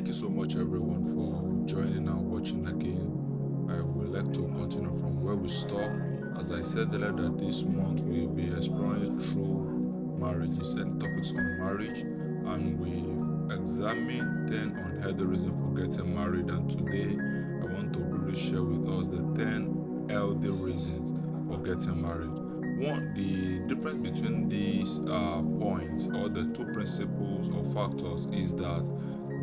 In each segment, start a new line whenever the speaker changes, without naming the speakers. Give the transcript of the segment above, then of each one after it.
you so much, everyone, for joining and watching again. I would like to continue from where we stopped. As I said earlier, that this month we'll be exploring through marriages and topics on marriage, and we've examined 10 unhealthy reasons for getting married. And today, I want to really share with us the 10 healthy reasons for getting married. One, the difference between these points or the two principles or factors is that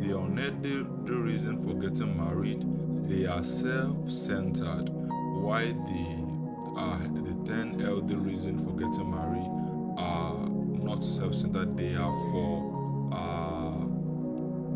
the unhealthy reason for getting married, they are self-centered, while the 10 healthy reasons for getting married are not self-centered. They are for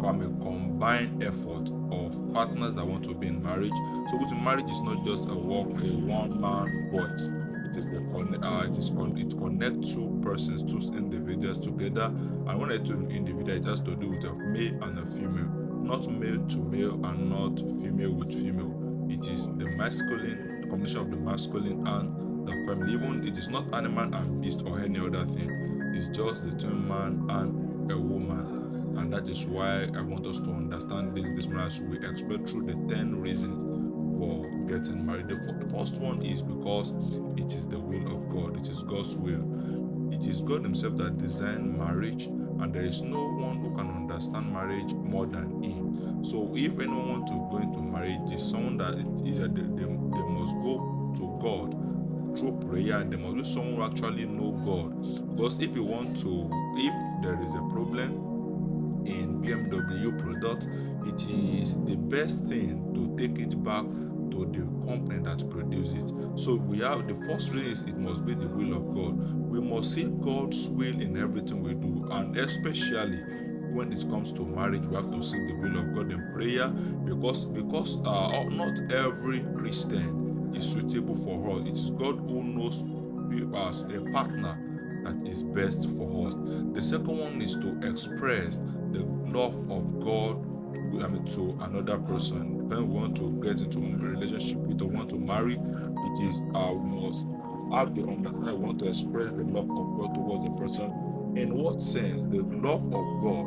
a combined effort of partners that want to be in marriage. So with marriage is not just a one man voice. It connects two persons, two individuals together. And when I two individuals, it has to do with a male and a female, not male to male and not female with female. It is the masculine, the combination of the masculine and the feminine. Even it is not animal and beast or any other thing. It's just the two man and a woman. And that is why I want us to understand this morning as we explore through the 10 reasons for getting married. The first one is because it is the will of God. It is God's will. It is God himself that designed marriage, and there is no one who can understand marriage more than him. So if anyone wants to go into marriage, it's someone that they must go to God through prayer, and they must be someone who actually know God. Because if there is a problem in BMW product, it is the best thing to take it back to the company that produced it. So we have the first reason is it must be the will of God. We must see God's will in everything we do, and especially when it comes to marriage, we have to seek the will of God in prayer, because not every Christian is suitable for us. It is God who knows as a partner that is best for us. The second one is to express the love of God to another person. When we want to get into a relationship with or want to marry, it is we must have the understanding. We want to express the love of God towards the person. In what sense? The love of God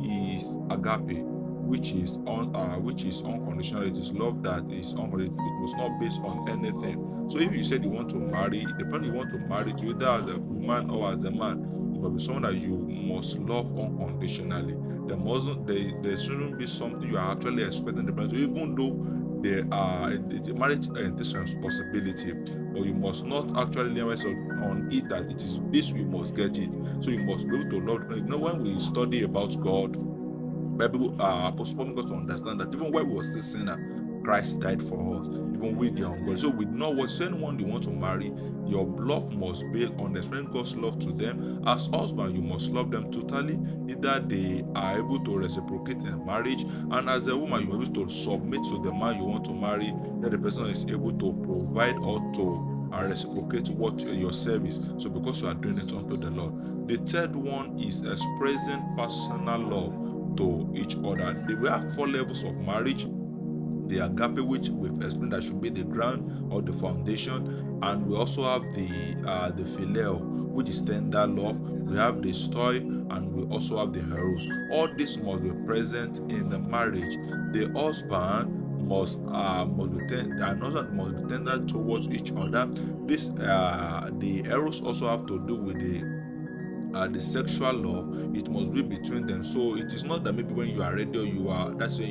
is agape, which is unconditional. It is love that is unconditional. It was not based on anything. So if you said you want to marry, the person you want to marry to, either as a woman or as a man, it must be someone that you must love unconditionally. There shouldn't be something you are actually expecting the person to, even though there are marriage and this responsibility, but you must not actually lay on it that it is this we must get it. So you must be able to love. When we study about God, Bible Apostle Paul got to understand that even when we were still sinner, Christ died for us, even with the ungodly. So we know what anyone you want to marry, your love must build on explaining God's love to them. As husband, you must love them totally, either they are able to reciprocate in marriage, and as a woman, you must be able to submit to the man you want to marry, that the person is able to provide or to reciprocate what your service. So because you are doing it unto the Lord. The third one is expressing personal love to each other. We have 4 levels of marriage: the agape, which we've explained that should be the ground or the foundation, and we also have the phileo, which is tender love. We have the stoy, and we also have the eros. All this must be present in the marriage. The husband must be tender towards each other. The eros also have to do with the sexual love. It must be between them. So it is not that maybe when you are ready or that's when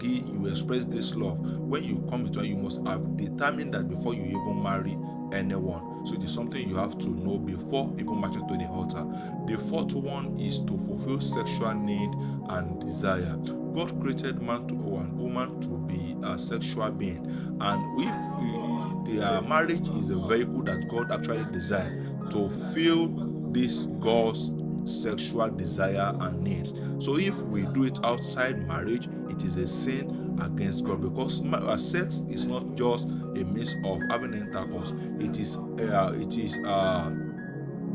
you express this love. When you come into it, you must have determined that before you even marry anyone. So it is something you have to know before even marching to the altar. The fourth one is to fulfill sexual need and desire. God created man and woman to be a sexual being, and if the marriage is a vehicle that God actually designed to fill this God's sexual desire and needs. So if we do it outside marriage, it is a sin against God, because sex is not just a means of having intercourse.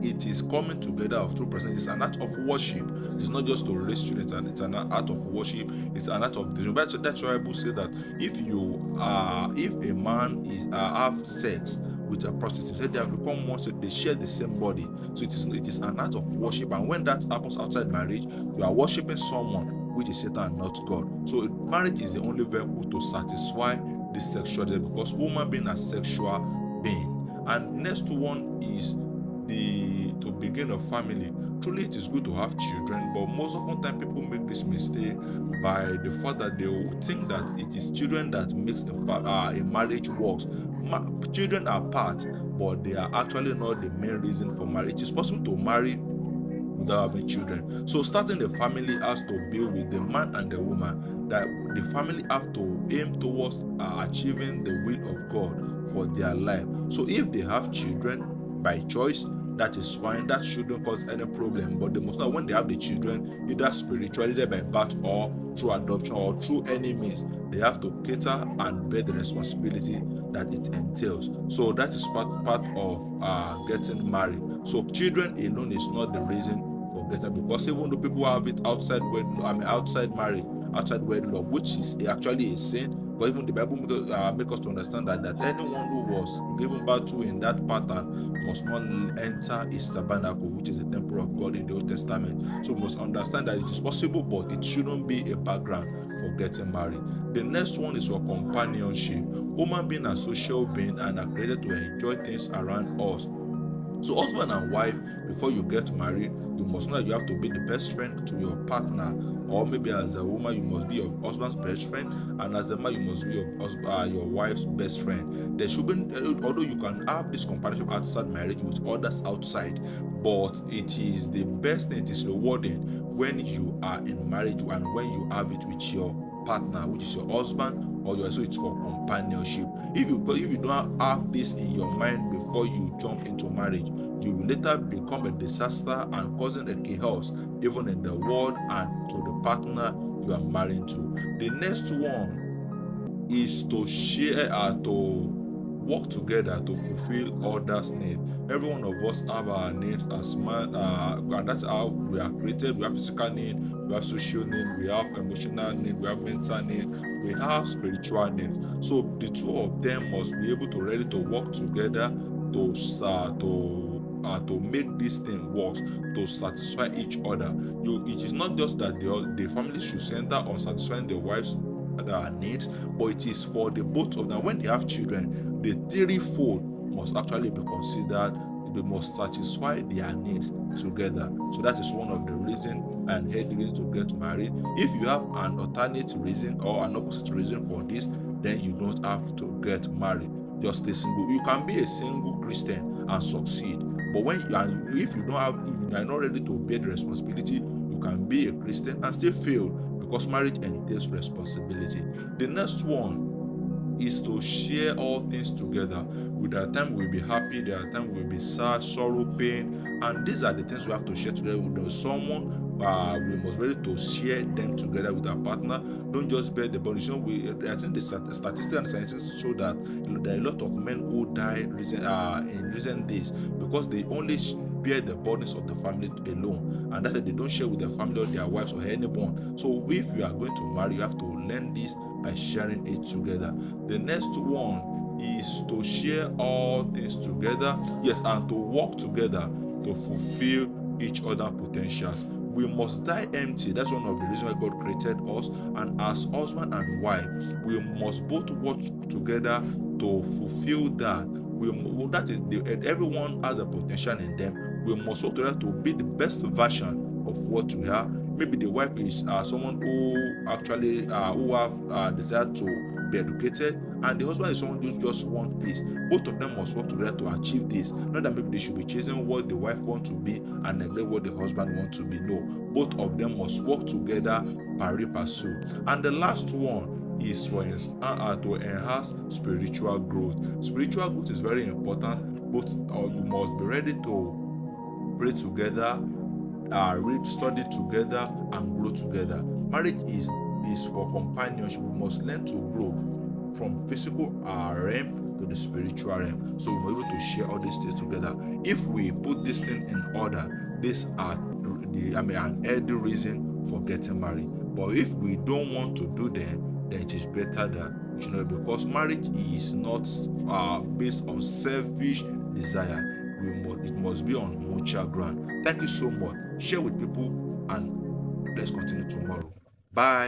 It is coming together of two persons. It's an act of worship. It's not just to raise children. It's an act of worship. It's an act of desire. That's why Bible say that if a man is have sex with a prostitute, say they have become one, so they share the same body. So it is an act of worship. And when that happens outside marriage, you are worshiping someone which is Satan and not God. So marriage is the only vehicle to satisfy this sexual desire, because human being are sexual being. And next one is the to begin a family. Truly it is good to have children, but most often time people make this mistake by the fact that they will think that it is children that makes a marriage works. Children are part, but they are actually not the main reason for marriage. It is possible to marry without having children. So starting the family has to be with the man and the woman, that the family have to aim towards achieving the will of God for their life. So if they have children by choice, that is fine. That shouldn't cause any problem. But the most when they have the children, either spiritually, either by birth or through adoption or through any means, they have to cater and bear the responsibility that it entails. So that is part of getting married. So children alone is not the reason for getting, because even though people have it outside outside marriage, outside wedlock, which is actually a sin. But even the Bible make us to understand that anyone who was given birth to in that pattern must not enter his tabernacle, which is the temple of God in the Old Testament. So we must understand that it is possible, but it shouldn't be a background for getting married. The next one is for companionship. Human beings are social beings and are created to enjoy things around us. So husband and wife, before you get married, you must know that you have to be the best friend to your partner. Or maybe as a woman, you must be your husband's best friend, and as a man, you must be your wife's best friend. There shouldn't, although you can have this companionship outside marriage with others outside, but it is the best thing. It is rewarding when you are in marriage and when you have it with your partner, which is your husband or your. So it's for companionship. If you don't have this in your mind before you jump into marriage, you will later become a disaster and causing a chaos even in the world and to the partner you are married to. The next one is to share to work together to fulfill others' need. Every one of us have our needs as man, and that's how we are created. We have physical need, we have social need, we have emotional need, we have mental need, we have spiritual need. So the two of them must be able to ready to work together to make this thing work, to satisfy each other. It is not just that the family should center on satisfying their wives needs, but it is for the both of them. When they have children, the threefold must actually be considered. They must satisfy their needs together. So that is one of the reasons and head reasons to get married. If you have an alternate reason or an opposite reason for this, then you don't have to get married. Just stay single. You can be a single Christian and succeed. But if you don't have, if you are not ready to bear the responsibility, you can be a Christian and still fail, because marriage entails responsibility. The next one is to share all things together. With that time we'll be happy, there are times we'll be sad, sorrow, pain, and these are the things we have to share together with someone. We must be ready to share them together with our partner. Don't just bear the burden. I think the statistics and sciences show that there are a lot of men who die in recent days because they only bear the burdens of the family alone, and that they don't share with their family or their wives or anyone. So if you are going to marry, you have to learn this by sharing it together. The next one is to share all things together, yes, and to work together to fulfill each other potentials. We must die empty. That's one of the reasons why God created us. And as husband and wife, we must both work together to fulfill that. Everyone has a potential in them. We must work together to be the best version of what we are. Maybe the wife is someone who actually who have desire to be educated, and the husband is someone who just want peace. Both of them must work together to achieve this. Not that maybe they should be chasing what the wife wants to be and neglect what the husband wants to be. No, both of them must work together pari passu. And the last one is for to enhance spiritual growth. Spiritual growth is very important. You must be ready to pray together, read, study together, and grow together. Marriage is for companionship. We must learn to grow from physical realm to the spiritual realm, so we're able to share all these things together. If we put this thing in order, these are an healthy reason for getting married. But if we don't want to do them, then it is better that we should not, because marriage is not based on selfish desire. It must be on mutual ground. Thank you so much. Share with people, and let's continue tomorrow. Bye.